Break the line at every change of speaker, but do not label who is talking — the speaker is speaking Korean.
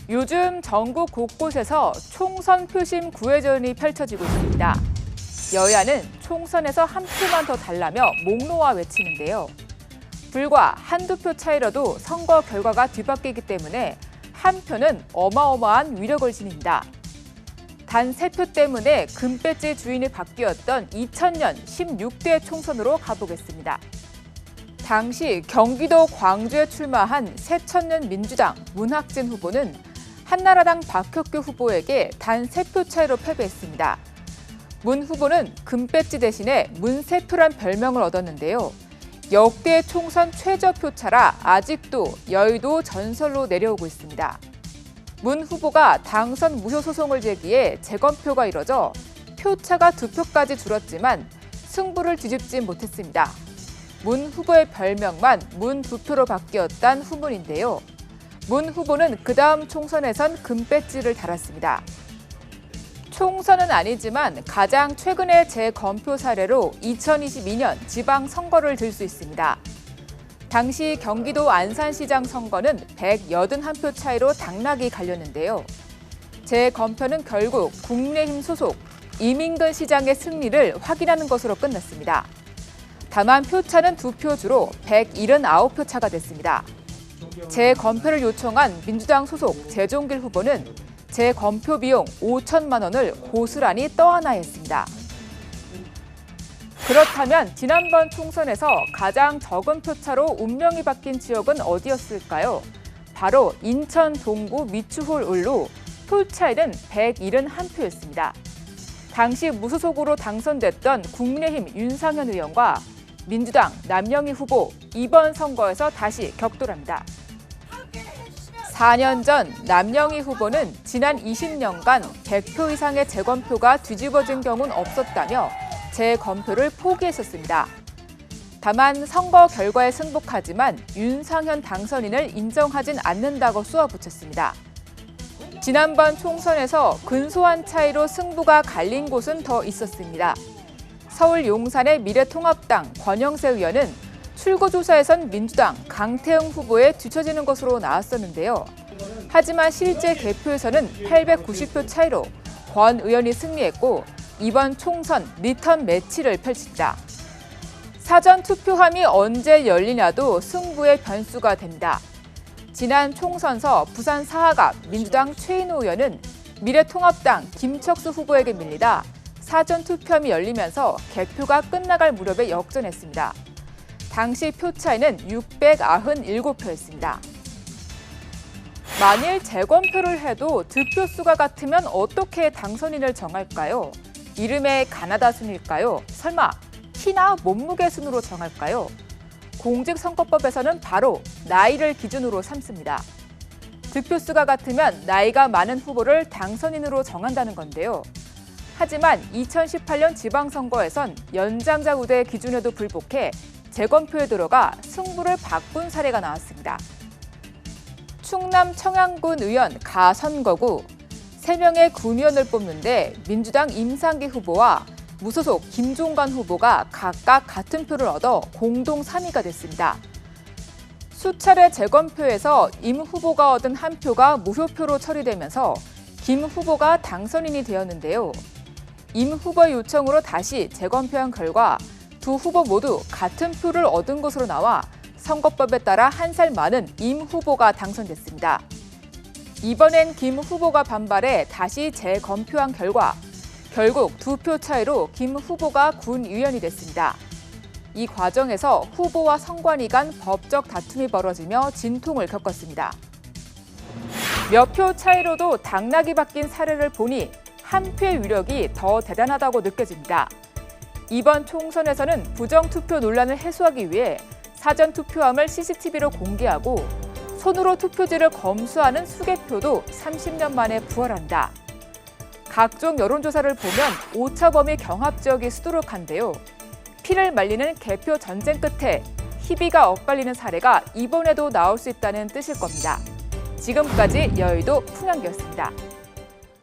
요즘 전국 곳곳에서 총선 표심 구회전이 펼쳐지고 있습니다. 여야는 총선에서 한 표만 더 달라며 목 놓아 외치는데요. 불과 한두 표 차이라도 선거 결과가 뒤바뀌기 때문에 한 표는 어마어마한 위력을 지닙니다. 단 3표 때문에 금배지 주인이 바뀌었던 2000년 16대 총선으로 가보겠습니다. 당시 경기도 광주에 출마한 새천년 민주당 문학진 후보는 한나라당 박혁규 후보에게 단 3표 차이로 패배했습니다. 문 후보는 금배지 대신에 문세표란 별명을 얻었는데요. 역대 총선 최저표 차라 아직도 여의도 전설로 내려오고 있습니다. 문 후보가 당선 무효 소송을 제기해 재검표가 이뤄져 표차가 2표까지 줄었지만 승부를 뒤집지 못했습니다. 문 후보의 별명만 문 2표로 바뀌었단 후문인데요. 문 후보는 그 다음 총선에선 금배지를 달았습니다. 총선은 아니지만 가장 최근의 재검표 사례로 2022년 지방선거를 들 수 있습니다. 당시 경기도 안산시장 선거는 181표 차이로 당락이 갈렸는데요. 재검표는 결국 국민의힘 소속 이민근 시장의 승리를 확인하는 것으로 끝났습니다. 다만 표차는 2표 주로 179표 차가 됐습니다. 재검표를 요청한 민주당 소속 재종길 후보는 재검표 비용 5천만 원을 고스란히 떠안아야 했습니다. 그렇다면 지난번 총선에서 가장 적은 표차로 운명이 바뀐 지역은 어디였을까요? 바로 인천 동구 미추홀 을로 표 차이는 171표였습니다. 당시 무소속으로 당선됐던 국민의힘 윤상현 의원과 민주당 남영희 후보 이번 선거에서 다시 격돌합니다. 4년 전 남영희 후보는 지난 20년간 100표 이상의 재검표가 뒤집어진 경우는 없었다며 재검표를 포기했었습니다. 다만 선거 결과에 승복하지만 윤상현 당선인을 인정하진 않는다고 쏘아붙였습니다. 지난번 총선에서 근소한 차이로 승부가 갈린 곳은 더 있었습니다. 서울 용산의 미래통합당 권영세 의원은 출구조사에선 민주당 강태웅 후보에 뒤처지는 것으로 나왔었는데요. 하지만 실제 개표에서는 890표 차이로 권 의원이 승리했고 이번 총선 리턴 매치를 펼칩니다. 사전 투표함이 언제 열리냐도 승부의 변수가 됩니다. 지난 총선서 부산 사하갑 민주당 최인호 의원은 미래통합당 김척수 후보에게 밀리다 사전 투표함이 열리면서 개표가 끝나갈 무렵에 역전했습니다. 당시 표 차이는 697표였습니다. 만일 재검표를 해도 득표수가 같으면 어떻게 당선인을 정할까요? 이름의 가나다 순일까요? 설마 키나 몸무게 순으로 정할까요? 공직선거법에서는 바로 나이를 기준으로 삼습니다. 득표수가 같으면 나이가 많은 후보를 당선인으로 정한다는 건데요. 하지만 2018년 지방선거에선 연장자 우대 기준에도 불복해 재검표에 들어가 승부를 바꾼 사례가 나왔습니다. 충남 청양군 의원 가선거구 3명의 군의원을 뽑는데 민주당 임상기 후보와 무소속 김종관 후보가 각각 같은 표를 얻어 공동 3위가 됐습니다. 수차례 재검표에서 임 후보가 얻은 한 표가 무효표로 처리되면서 김 후보가 당선인이 되었는데요. 임 후보의 요청으로 다시 재검표한 결과 두 후보 모두 같은 표를 얻은 것으로 나와 선거법에 따라 1살 많은 임 후보가 당선됐습니다. 이번엔 김 후보가 반발해 다시 재검표한 결과 결국 2표 차이로 김 후보가 군의원이 됐습니다. 이 과정에서 후보와 선관위 간 법적 다툼이 벌어지며 진통을 겪었습니다. 몇 표 차이로도 당락이 바뀐 사례를 보니 한 표의 위력이 더 대단하다고 느껴집니다. 이번 총선에서는 부정투표 논란을 해소하기 위해 사전투표함을 CCTV로 공개하고 손으로 투표지를 검수하는 수개표도 30년 만에 부활한다. 각종 여론조사를 보면 오차범위 경합 지역이 수두룩한데요. 피를 말리는 개표 전쟁 끝에 희비가 엇갈리는 사례가 이번에도 나올 수 있다는 뜻일 겁니다. 지금까지 여의도 풍향기였습니다.